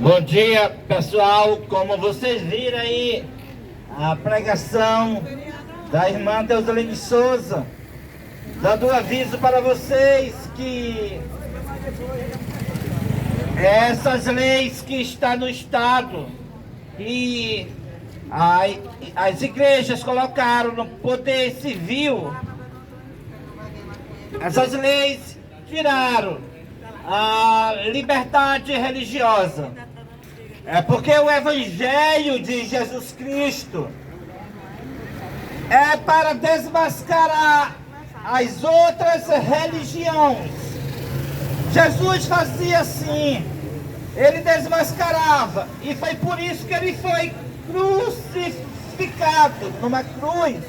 Bom dia, pessoal. Como vocês viram aí, a pregação da irmã Deuselene Souza, dando aviso para vocês que essas leis que estão no Estado e as igrejas colocaram no poder civil, essas leis tiraram a liberdade religiosa. É porque o Evangelho de Jesus Cristo é para desmascarar as outras religiões. Jesus fazia assim, ele desmascarava, e foi por isso que ele foi crucificado numa cruz.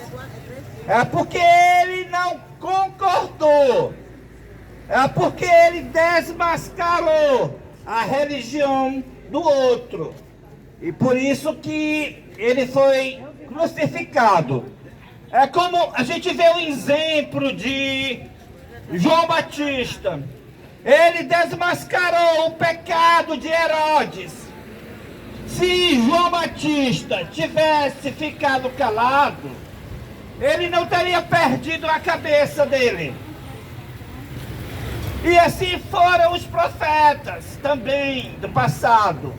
É porque ele não concordou, é porque ele desmascarou a religião do outro, e por isso que ele foi crucificado. É como a gente vê o exemplo de João Batista. Ele desmascarou o pecado de Herodes. Se João Batista tivesse ficado calado, ele não teria perdido a cabeça dele. E assim foram os profetas também do passado.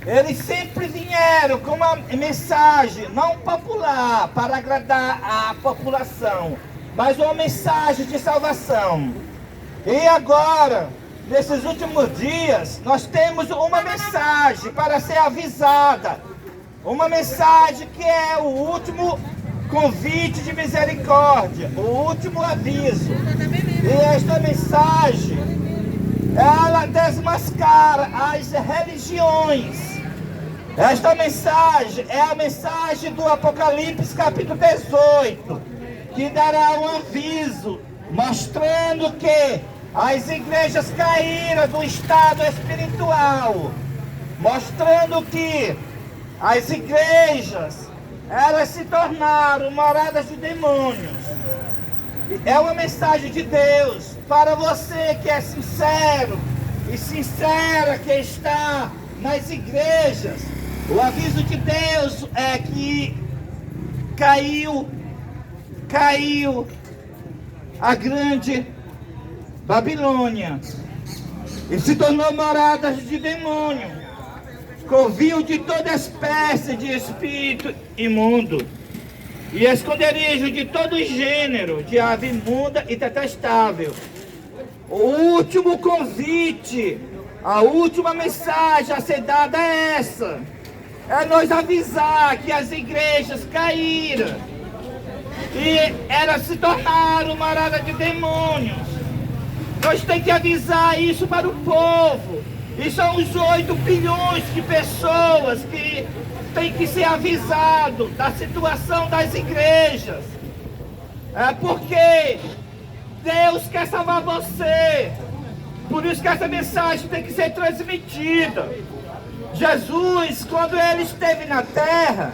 Eles sempre vieram com uma mensagem não popular para agradar a população, mas uma mensagem de salvação. E agora, nesses últimos dias, nós temos uma mensagem para ser avisada. Uma mensagem que é o último convite de misericórdia, o último aviso. E esta mensagem, ela desmascara as religiões. Esta mensagem é a mensagem do Apocalipse capítulo 18, que dará um aviso mostrando que as igrejas caíram do estado espiritual, mostrando que as igrejas, elas se tornaram moradas de demônios. É uma mensagem de Deus para você que é sincero e sincera, que está nas igrejas. O aviso de Deus é que caiu a grande Babilônia e se tornou morada de demônio, covil de toda espécie de espírito imundo e esconderijo de todo gênero de ave imunda e detestável. O último convite, a última mensagem a ser dada é essa: é nos avisar que as igrejas caíram e elas se tornaram morada de demônios. Nós temos que avisar isso para o povo. E são os 8 bilhões de pessoas que têm que ser avisados da situação das igrejas. É porque Deus quer salvar você. Por isso que essa mensagem tem que ser transmitida. Jesus, quando ele esteve na terra,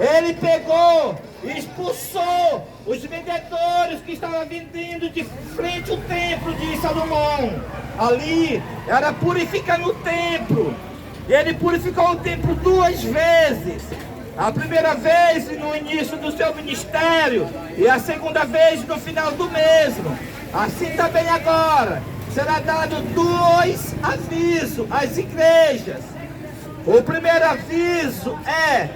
ele pegou e expulsou os vendedores que estavam vendendo de frente ao templo de Salomão. Ali era purificar no templo. E ele purificou o templo 2 vezes. A primeira vez no início do seu ministério e a segunda vez no final do mesmo. Assim também agora será dado 2 avisos às igrejas. O primeiro aviso é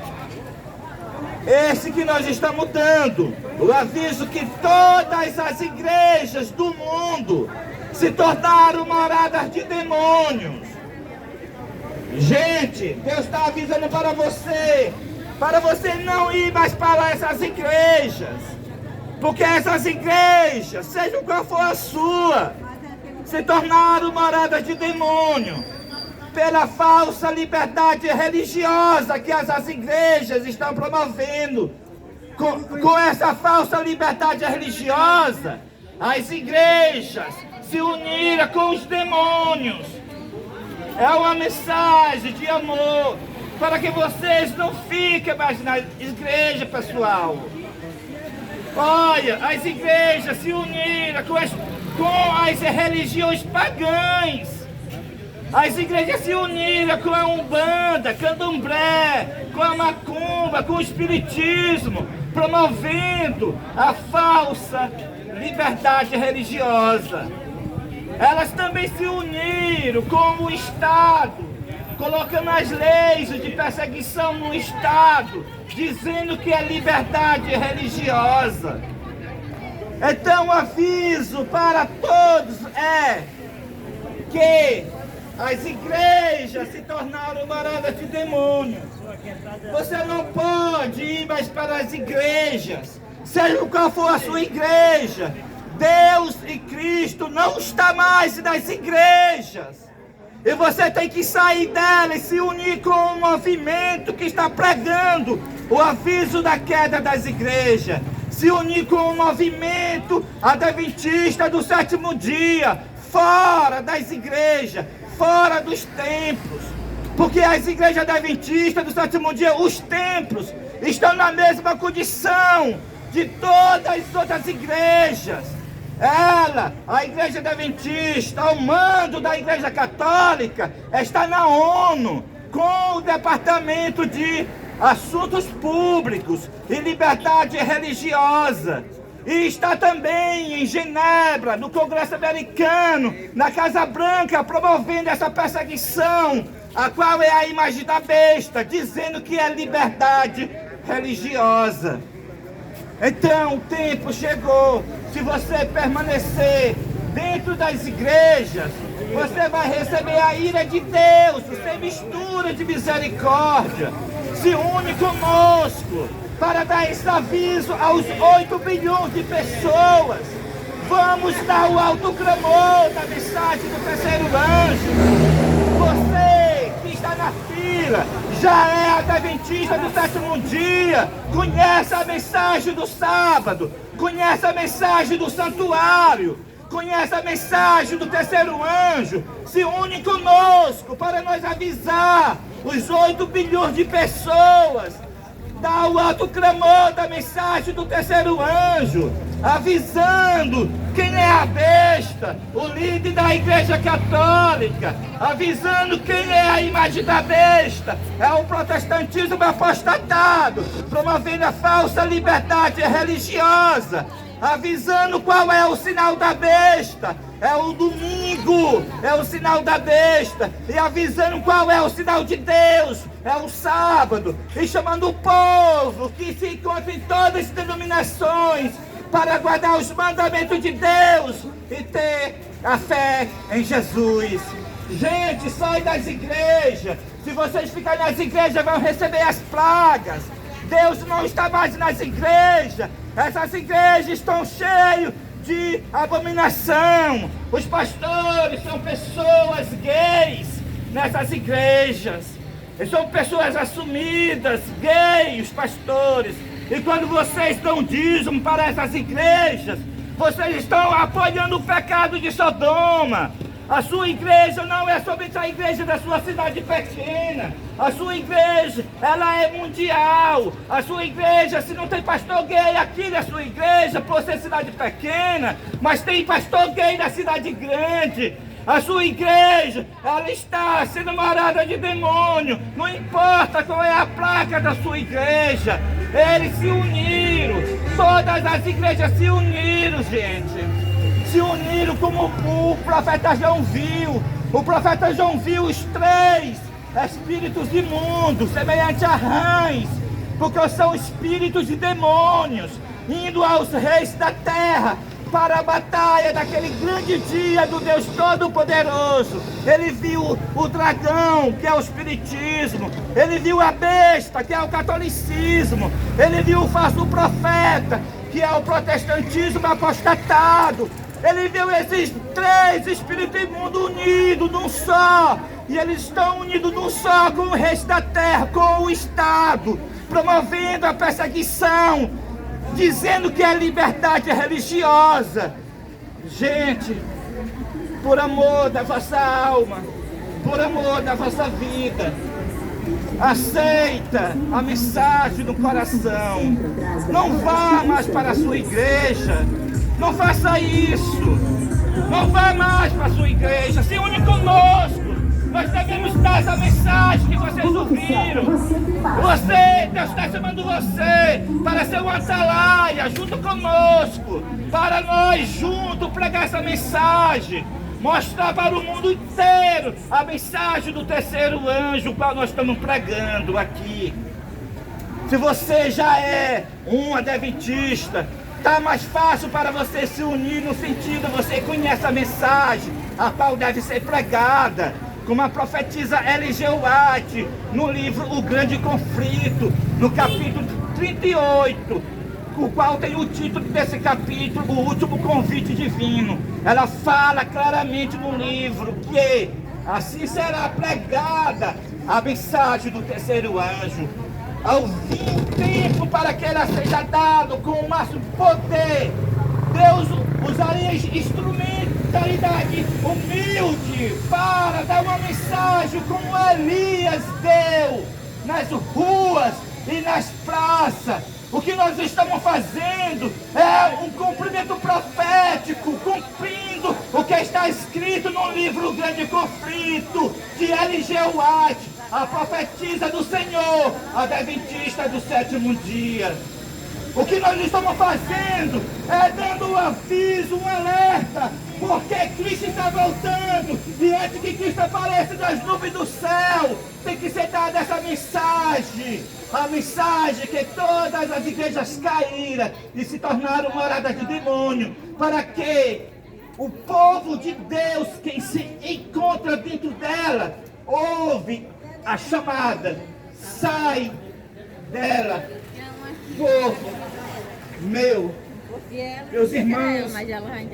esse que nós estamos dando, o aviso que todas as igrejas do mundo se tornaram moradas de demônios. Gente, Deus está avisando para você não ir mais para essas igrejas, porque essas igrejas, seja qual for a sua, se tornaram moradas de demônio, pela falsa liberdade religiosa que as igrejas estão promovendo. Com essa falsa liberdade religiosa, as igrejas se uniram com os demônios. É uma mensagem de amor para que vocês não fiquem mais na igreja, pessoal. Olha, as igrejas se uniram com as religiões pagãs. As igrejas se uniram com a Umbanda, Candomblé, com a Macumba, com o Espiritismo, promovendo a falsa liberdade religiosa. Elas também se uniram com o Estado, colocando as leis de perseguição no Estado, dizendo que é liberdade religiosa. Então o aviso para todos é que as igrejas se tornaram moradas de demônios. Você não pode ir mais para as igrejas, seja qual for a sua igreja. Deus e Cristo não está mais nas igrejas. E você tem que sair dela e se unir com um movimento que está pregando o aviso da queda das igrejas. Se unir com o movimento adventista do sétimo dia, fora das igrejas, fora dos templos. Porque as igrejas adventistas do sétimo dia, os templos, estão na mesma condição de todas as outras igrejas. A igreja adventista, ao mando da igreja católica, está na ONU, com o Departamento de Assuntos Públicos e Liberdade Religiosa. E está também em Genebra, no Congresso Americano, na Casa Branca, promovendo essa perseguição, a qual é a imagem da besta, dizendo que é liberdade religiosa. Então o tempo chegou. Se você permanecer dentro das igrejas, você vai receber a ira de Deus, sem mistura de misericórdia. Se une conosco para dar esse aviso aos 8 bilhões de pessoas. Vamos dar o alto clamor da mensagem do terceiro anjo. Você que está na fila, já é adventista do sétimo dia, conhece a mensagem do sábado, conhece a mensagem do santuário, conhece a mensagem do terceiro anjo. Se une conosco para nós avisar os 8 bilhões de pessoas. Dá o alto clamor da mensagem do terceiro anjo, avisando quem é a besta, o líder da igreja católica, avisando quem é a imagem da besta, é o protestantismo apostatado, promovendo a falsa liberdade religiosa, avisando qual é o sinal da besta, é o domingo, é o sinal da besta, e avisando qual é o sinal de Deus, é o sábado, e chamando o povo que se encontra em todas as denominações para guardar os mandamentos de Deus e ter a fé em Jesus. Gente, sai das igrejas. Se vocês ficarem nas igrejas, vão receber as pragas. Deus não está mais nas igrejas. Essas igrejas estão cheias de abominação. Os pastores são pessoas gays nessas igrejas. Eles são pessoas assumidas, gays, os pastores. E quando vocês dão dízimo para essas igrejas, vocês estão apoiando o pecado de Sodoma. A sua igreja não é somente a igreja da sua cidade pequena. A sua igreja, ela é mundial. A sua igreja, se não tem pastor gay aqui na sua igreja, por ser cidade pequena, mas tem pastor gay na cidade grande. A sua igreja, ela está sendo morada de demônio. Não importa qual é a placa da sua igreja. Eles se uniram. Todas as igrejas se uniram, gente. Se uniram como o profeta João viu. O profeta João viu os 3 espíritos imundos, semelhantes a rãs, porque são espíritos de demônios, indo aos reis da terra para a batalha daquele grande dia do Deus Todo-Poderoso. Ele viu o dragão, que é o espiritismo. Ele viu a besta, que é o catolicismo. Ele viu o falso profeta, que é o protestantismo apostatado. Ele viu esses 3 espíritos imundos unidos num só. E eles estão unidos num só com o resto da terra, com o Estado, promovendo a perseguição, dizendo que é liberdade religiosa. Gente, por amor da vossa alma, por amor da vossa vida, aceita a mensagem do coração. Não vá mais para a sua igreja. Não faça isso. Não vá mais para a sua igreja. Se une conosco. essa mensagem que vocês ouviram. Deus está chamando você para ser uma atalaia junto conosco, para nós juntos pregar essa mensagem, mostrar para o mundo inteiro a mensagem do terceiro anjo, qual nós estamos pregando aqui. Se você já é um adventista, está mais fácil para você se unir no sentido, você conhece a mensagem, a qual deve ser pregada, como a profetisa L.G. White, no livro O Grande Conflito, no capítulo 38, o qual tem o título desse capítulo, O Último Convite Divino. Ela fala claramente no livro que assim será pregada a mensagem do terceiro anjo. Ao vir o tempo para que ela seja dada com o máximo poder, Deus usaria instrumentalidade humilde para dar uma mensagem como Elias deu nas ruas e nas praças. O que nós estamos fazendo é um cumprimento profético, cumprindo o que está escrito no livro O Grande Conflito de L.G. White, a profetisa do Senhor, a adventista do sétimo dia. O que nós estamos fazendo é dando um aviso, um alerta, porque Cristo está voltando, e antes que Cristo apareça das nuvens do céu, tem que ser dada essa mensagem, a mensagem que todas as igrejas caíram e se tornaram moradas de demônio, para que o povo de Deus, quem se encontra dentro dela, ouve a chamada, sai dela, povo meus irmãos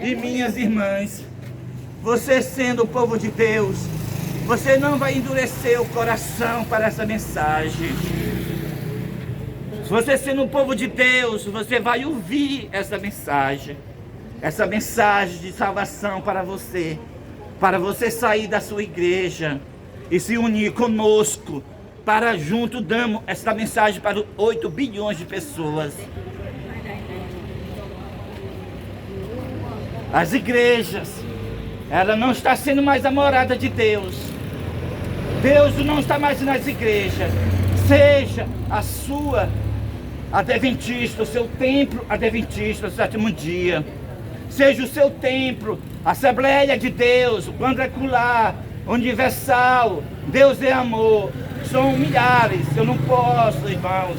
e minhas irmãs, você sendo o povo de Deus, você não vai endurecer o coração para essa mensagem. Você sendo o povo de Deus, você vai ouvir essa mensagem de salvação para você sair da sua igreja e se unir conosco, para junto damos essa mensagem para 8 bilhões de pessoas. As igrejas, ela não está sendo mais a morada de Deus. Deus não está mais nas igrejas. Seja a sua adventista, o seu templo adventista, o sétimo dia. Seja o seu templo, Assembleia de Deus, quadrangular, universal, Deus é amor. São milhares, eu não posso, irmãos,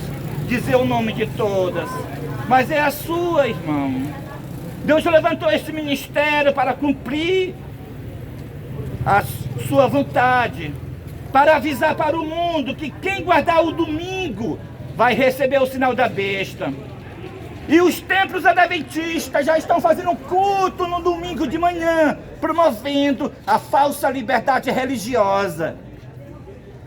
dizer o nome de todas, mas é a sua, irmão. Deus levantou esse ministério para cumprir a sua vontade, para avisar para o mundo que quem guardar o domingo vai receber o sinal da besta. E os templos adventistas já estão fazendo culto no domingo de manhã, promovendo a falsa liberdade religiosa.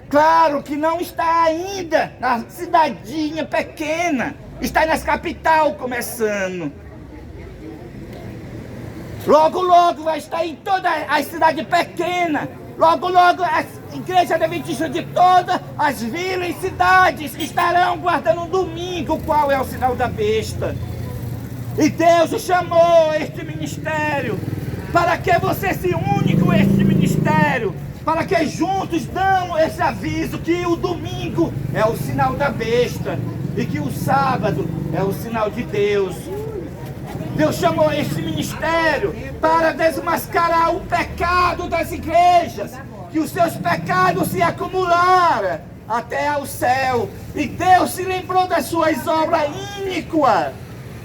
Claro que não está ainda na cidadinha pequena, está nas capital começando. Logo, logo vai estar em toda a cidade pequena. Logo, logo as igrejas adventistas de todas as vilas e cidades estarão guardando um domingo, qual é o sinal da besta. E Deus chamou este ministério para que você se une com este ministério, para que juntos damos esse aviso que o domingo é o sinal da besta e que o sábado é o sinal de Deus. Deus chamou este ministério para desmascarar o pecado das igrejas, que os seus pecados se acumularam até ao céu, e Deus se lembrou das suas obras iníquas,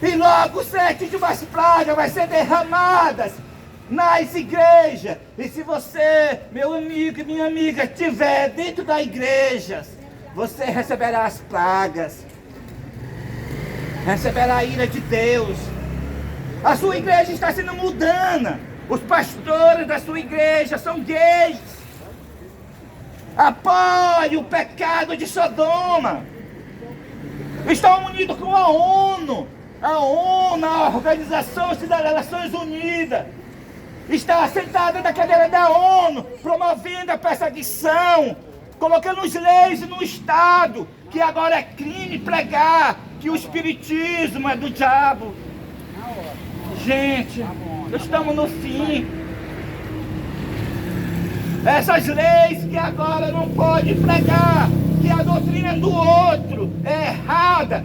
e logo 7 de mais pragas vai ser derramadas nas igrejas. E se você, meu amigo e minha amiga, estiver dentro da igreja, você receberá as pragas, receberá a ira de Deus. A sua igreja está sendo mudana. Os pastores da sua igreja são gays. Apoie o pecado de Sodoma. Estão unidos com a ONU. A ONU, a Organização das Nações Unidas, está sentada na cadeira da ONU, promovendo a perseguição, colocando as leis no Estado, que agora é crime pregar que o espiritismo é do diabo. Gente, estamos no fim. Essas leis que agora não pode pregar, que a doutrina do outro é errada,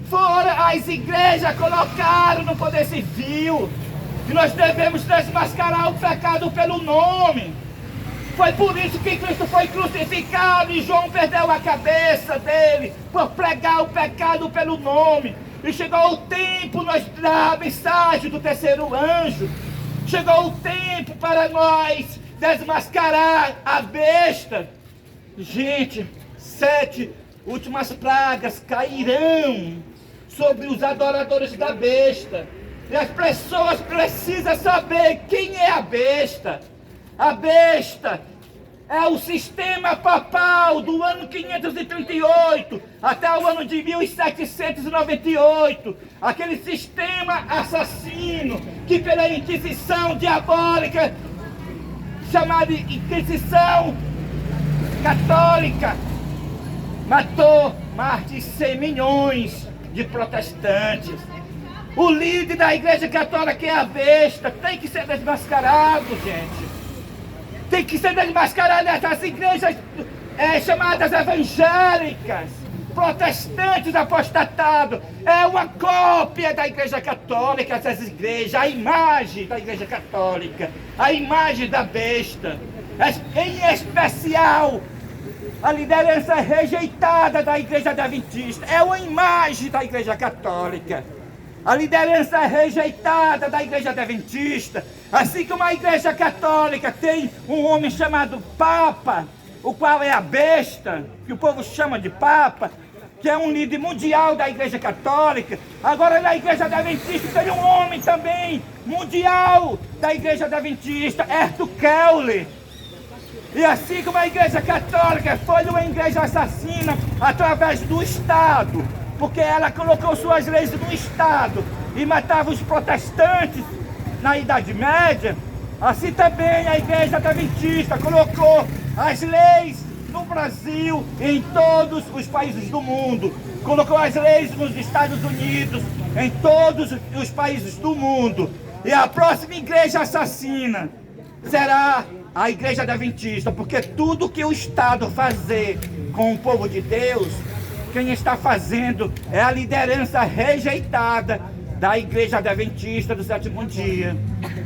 fora as igrejas colocaram no poder civil, que nós devemos desmascarar o pecado pelo nome. Foi por isso que Cristo foi crucificado e João perdeu a cabeça dele, por pregar o pecado pelo nome. E chegou o tempo nós dar a mensagem do terceiro anjo. Chegou o tempo para nós desmascarar a besta. Gente, 7 últimas pragas cairão sobre os adoradores da besta. E as pessoas precisam saber quem é a besta. A besta é o sistema papal do ano 538 até o ano de 1798. Aquele sistema assassino que pela Inquisição diabólica, chamada Inquisição Católica, matou mais de 100 milhões de protestantes. O líder da Igreja Católica, que é a besta, tem que ser desmascarado, gente. Tem que ser desmascarado nessas igrejas chamadas evangélicas, protestantes apostatados. É uma cópia da Igreja Católica, essas igrejas, a imagem da Igreja Católica, a imagem da besta. Em especial, a liderança rejeitada da Igreja Adventista é uma imagem da Igreja Católica. A liderança rejeitada da Igreja Adventista, assim como a Igreja Católica tem um homem chamado Papa, o qual é a besta, que o povo chama de Papa, que é um líder mundial da Igreja Católica. Agora na Igreja Adventista tem um homem também mundial da Igreja Adventista, Arthur Keller. E assim como a Igreja Católica foi uma igreja assassina através do Estado, porque ela colocou suas leis no Estado e matava os protestantes na Idade Média, assim também a Igreja Adventista colocou as leis no Brasil e em todos os países do mundo. Colocou as leis nos Estados Unidos, em todos os países do mundo. E a próxima igreja assassina será a Igreja Adventista, porque tudo que o Estado fazer com o povo de Deus, quem está fazendo é a liderança rejeitada da Igreja Adventista do sétimo dia.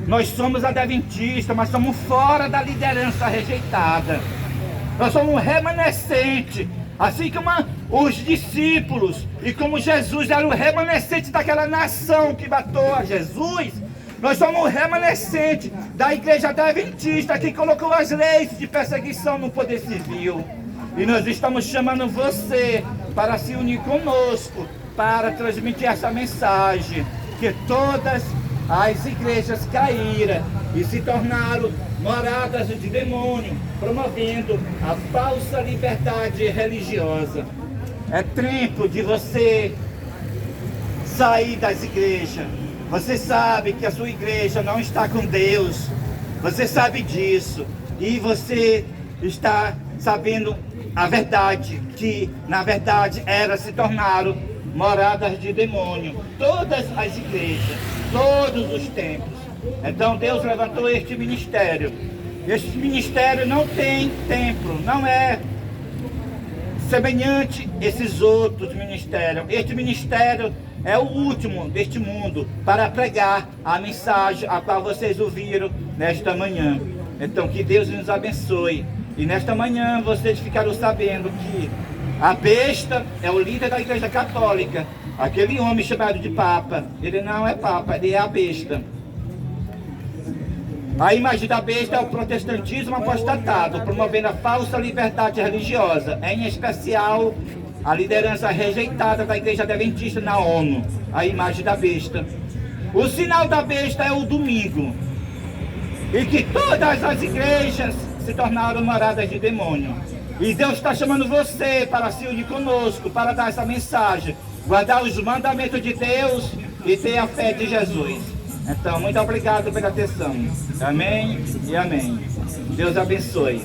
Nós somos adventistas, mas somos fora da liderança rejeitada. Nós somos um remanescente, assim como os discípulos e como Jesus era o remanescente daquela nação que matou a Jesus. Nós somos um remanescente da Igreja Adventista que colocou as leis de perseguição no poder civil. E nós estamos chamando você para se unir conosco, para transmitir essa mensagem, que todas as igrejas caíram e se tornaram moradas de demônio, promovendo a falsa liberdade religiosa. É tempo de você sair das igrejas. Você sabe que a sua igreja não está com Deus, você sabe disso, e você está sabendo a verdade, que na verdade elas se tornaram moradas de demônio. Todas as igrejas, todos os tempos. Então Deus levantou este ministério. Este ministério não tem templo, não é semelhante a esses outros ministérios. Este ministério é o último deste mundo para pregar a mensagem a qual vocês ouviram nesta manhã. Então que Deus nos abençoe. E nesta manhã vocês ficaram sabendo que a besta é o líder da Igreja Católica. Aquele homem chamado de Papa, ele não é Papa, ele é a besta. A imagem da besta é o protestantismo apostatado, promovendo a falsa liberdade religiosa, em especial a liderança rejeitada da Igreja Adventista na ONU, a imagem da besta. O sinal da besta é o domingo, e que todas as igrejas se tornaram moradas de demônio. E Deus está chamando você para se unir conosco, para dar essa mensagem, guardar os mandamentos de Deus e ter a fé de Jesus. Então, muito obrigado pela atenção. Amém e amém. Deus abençoe.